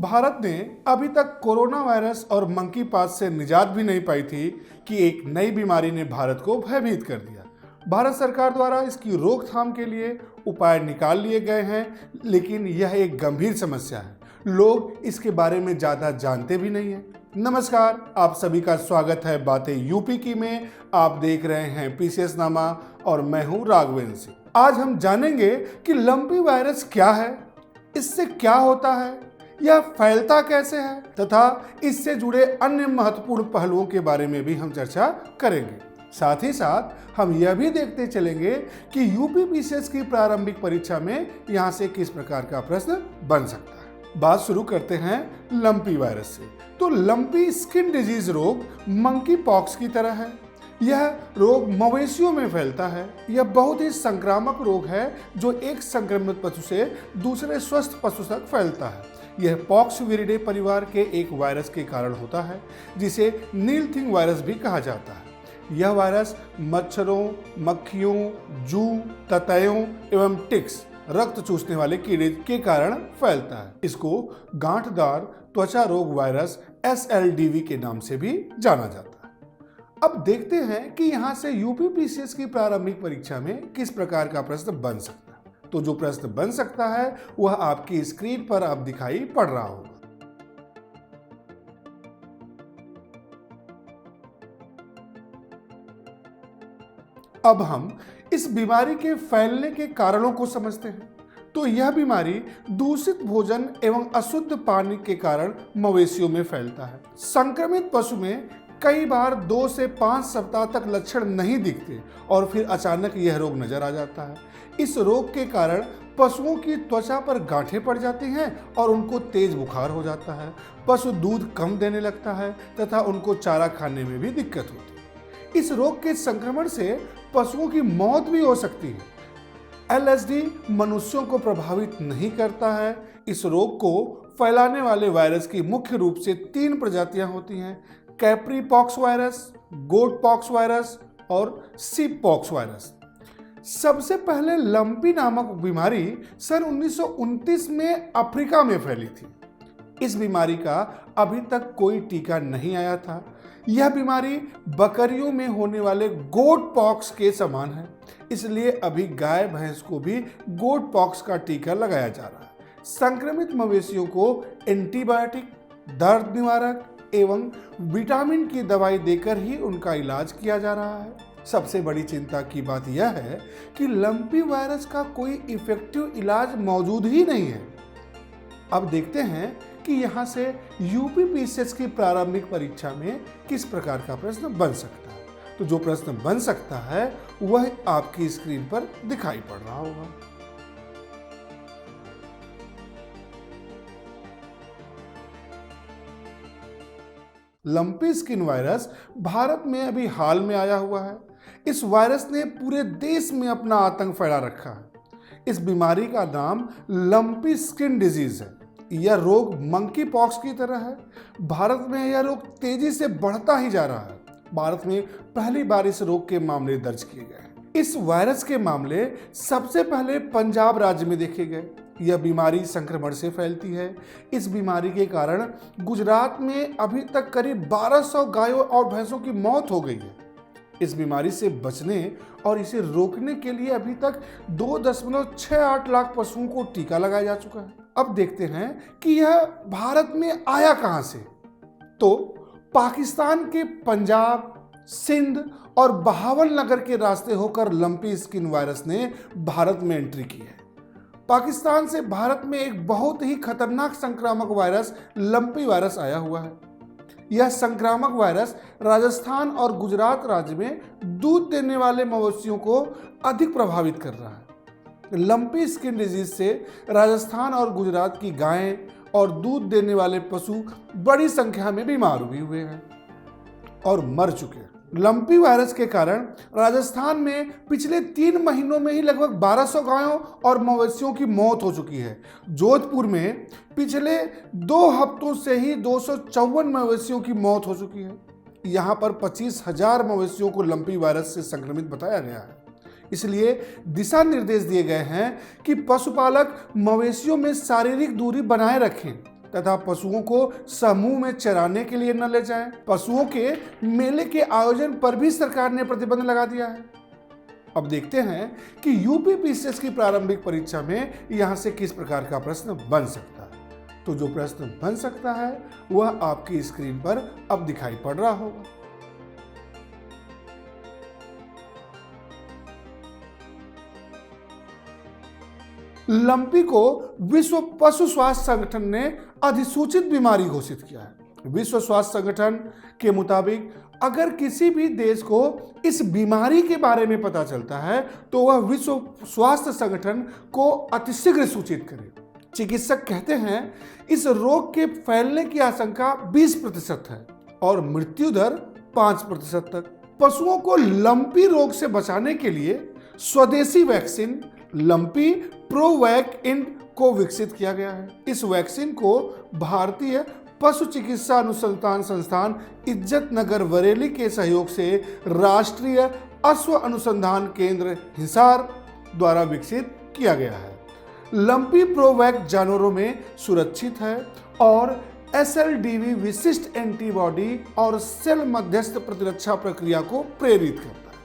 भारत ने अभी तक कोरोना वायरस और मंकी पॉक्स से निजात भी नहीं पाई थी कि एक नई बीमारी ने भारत को भयभीत कर दिया। भारत सरकार द्वारा इसकी रोकथाम के लिए उपाय निकाल लिए गए हैं, लेकिन यह एक गंभीर समस्या है। लोग इसके बारे में ज़्यादा जानते भी नहीं हैं। नमस्कार, आप सभी का स्वागत है बातें यूपी की में। आप देख रहे हैं पीसीएस नामा और मैं हूं राघवेंद्र सिंह। आज हम जानेंगे कि लंपी वायरस क्या है, इससे क्या होता है, यह फैलता कैसे है तथा इससे जुड़े अन्य महत्वपूर्ण पहलुओं के बारे में भी हम चर्चा करेंगे। साथ ही साथ हम यह भी देखते चलेंगे कि यूपी पीसीएस की प्रारंभिक परीक्षा में यहाँ से किस प्रकार का प्रश्न बन सकता है। बात शुरू करते हैं लंपी वायरस से। तो लंपी स्किन डिजीज रोग मंकी पॉक्स की तरह है। यह रोग मवेशियों में फैलता है। यह बहुत ही संक्रामक रोग है जो एक संक्रमित पशु से दूसरे स्वस्थ पशु तक फैलता है। यह पॉक्स विरिडे परिवार के एक वायरस के कारण होता है, जिसे नीलथिंग वायरस भी कहा जाता है। यह वायरस मच्छरों, मक्खियों, जू, ततैयों एवं टिक्स रक्त चूसने वाले कीड़े के कारण फैलता है। इसको गांठदार त्वचा रोग वायरस SLDV के नाम से भी जाना जाता है। अब देखते हैं कि यहाँ से यूपी पीसीएस की प्रारंभिक परीक्षा में किस प्रकार का प्रश्न बन सकता है। तो जो प्रश्न बन सकता है वह आपकी स्क्रीन पर आप दिखाई पड़ रहा होगा। अब हम इस बीमारी के फैलने के कारणों को समझते हैं। तो यह बीमारी दूषित भोजन एवं अशुद्ध पानी के कारण मवेशियों में फैलता है। संक्रमित पशु में कई बार 2 से 5 सप्ताह तक लक्षण नहीं दिखते और फिर अचानक यह रोग नजर आ जाता है। इस रोग के कारण पशुओं की त्वचा पर गांठें पड़ जाती हैं और उनको तेज बुखार हो जाता है। पशु दूध कम देने लगता है तथा उनको चारा खाने में भी दिक्कत होती है। इस रोग के संक्रमण से पशुओं की मौत भी हो सकती है। LSD मनुष्यों को प्रभावित नहीं करता है। इस रोग को फैलाने वाले वायरस की मुख्य रूप से 3 प्रजातियां होती हैं: capripox virus, goat pox virus और सीप पॉक्स वायरस। सबसे पहले लंपी नामक बीमारी सन 1929 में अफ्रीका में फैली थी। इस बीमारी का अभी तक कोई टीका नहीं आया था। यह बीमारी बकरियों में होने वाले गोट पॉक्स के समान है, इसलिए अभी गाय भैंस को भी गोट पॉक्स का टीका लगाया जा रहा है। संक्रमित मवेशियों को एंटीबायोटिक, दर्द निवारक एवं विटामिन की दवाई देकर ही उनका इलाज किया जा रहा है। सबसे बड़ी चिंता की बात यह है कि लंपी वायरस का कोई इफेक्टिव इलाज मौजूद ही नहीं है। अब देखते हैं कि यहाँ से यूपी पीसीएस की प्रारंभिक परीक्षा में किस प्रकार का प्रश्न बन सकता है। तो जो प्रश्न बन सकता है वह आपकी स्क्रीन पर दिखाई पड़ रहा होगा। लंपी स्किन वायरस भारत में अभी हाल में आया हुआ है। इस वायरस ने पूरे देश में अपना आतंक फैला रखा है। इस बीमारी का नाम लंपी स्किन डिजीज है। यह रोग मंकी पॉक्स की तरह है। भारत में यह रोग तेजी से बढ़ता ही जा रहा है। भारत में पहली बार इस रोग के मामले दर्ज किए गए हैं। इस वायरस के मामले सबसे पहले पंजाब राज्य में देखे गए। यह बीमारी संक्रमण से फैलती है। इस बीमारी के कारण गुजरात में अभी तक करीब 1200 गायों और भैंसों की मौत हो गई है। इस बीमारी से बचने और इसे रोकने के लिए अभी तक 2.68 लाख पशुओं को टीका लगाया जा चुका है। अब देखते हैं कि यह भारत में आया कहां से। तो पाकिस्तान के पंजाब, सिंध और बहावलनगर के रास्ते होकर लंपी स्किन वायरस ने भारत में एंट्री की है। पाकिस्तान से भारत में एक बहुत ही खतरनाक संक्रामक वायरस लंपी वायरस आया हुआ है। यह संक्रामक वायरस राजस्थान और गुजरात राज्य में दूध देने वाले मवेशियों को अधिक प्रभावित कर रहा है। लंपी स्किन डिजीज से राजस्थान और गुजरात की गायें और दूध देने वाले पशु बड़ी संख्या में बीमार भी हुए हैं और मर चुके हैं। लंपी वायरस के कारण राजस्थान में पिछले 3 महीनों में ही लगभग 1200 गायों और मवेशियों की मौत हो चुकी है। जोधपुर में पिछले 2 हफ्तों से ही 254 मवेशियों की मौत हो चुकी है। यहाँ पर 25,000 मवेशियों को लंपी वायरस से संक्रमित बताया गया है। इसलिए दिशा निर्देश दिए गए हैं कि पशुपालक मवेशियों में शारीरिक दूरी बनाए रखें तथा पशुओं को समूह में चराने के लिए न ले जाएं। पशुओं के मेले के आयोजन पर भी सरकार ने प्रतिबंध लगा दिया है। अब देखते हैं कि यूपी पीसीएस की प्रारंभिक परीक्षा में यहां से किस प्रकार का प्रश्न बन सकता है। तो जो प्रश्न बन सकता है वह आपकी स्क्रीन पर अब दिखाई पड़ रहा होगा। लंपी को विश्व पशु स्वास्थ्य संगठन ने अधिसूचित बीमारी घोषित किया है। विश्व स्वास्थ्य संगठन के मुताबिक अगर किसी भी देश को इस बीमारी के बारे में पता चलता है तो वह विश्व स्वास्थ्य संगठन को अतिशीघ्र सूचित करे। चिकित्सक कहते हैं इस रोग के फैलने की आशंका 20% है और मृत्यु दर 5% तक। पशुओं को लंपी रोग से बचाने के लिए स्वदेशी वैक्सीन लंपी प्रोवैक इंड को विकसित किया गया है। इस वैक्सीन को भारतीय पशु चिकित्सा अनुसंधान संस्थान इज्जत नगर बरेली के सहयोग से राष्ट्रीय अश्व अनुसंधान केंद्र हिसार द्वारा विकसित किया गया है। लंपी प्रोवैक जानवरों में सुरक्षित है और SLDV विशिष्ट एंटीबॉडी और सेल मध्यस्थ प्रतिरक्षा प्रक्रिया को प्रेरित करता है।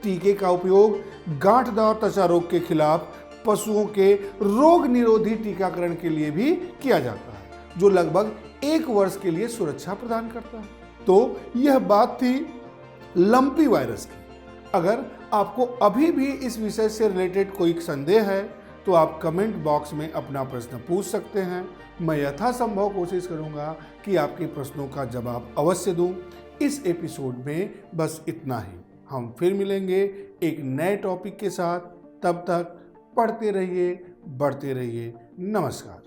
टीके का उपयोग गांठदार त्वचा रोग के खिलाफ पशुओं के रोग निरोधी टीकाकरण के लिए भी किया जाता है, जो लगभग 1 वर्ष के लिए सुरक्षा प्रदान करता है। तो यह बात थी लंपी वायरस की। अगर आपको अभी भी इस विषय से रिलेटेड कोई संदेह है तो आप कमेंट बॉक्स में अपना प्रश्न पूछ सकते हैं। मैं यथासंभव कोशिश करूंगा कि आपके प्रश्नों का जवाब अवश्य दूं। इस एपिसोड में बस इतना ही। हम फिर मिलेंगे एक नए टॉपिक के साथ। तब तक पढ़ते रहिए, बढ़ते रहिए। नमस्कार।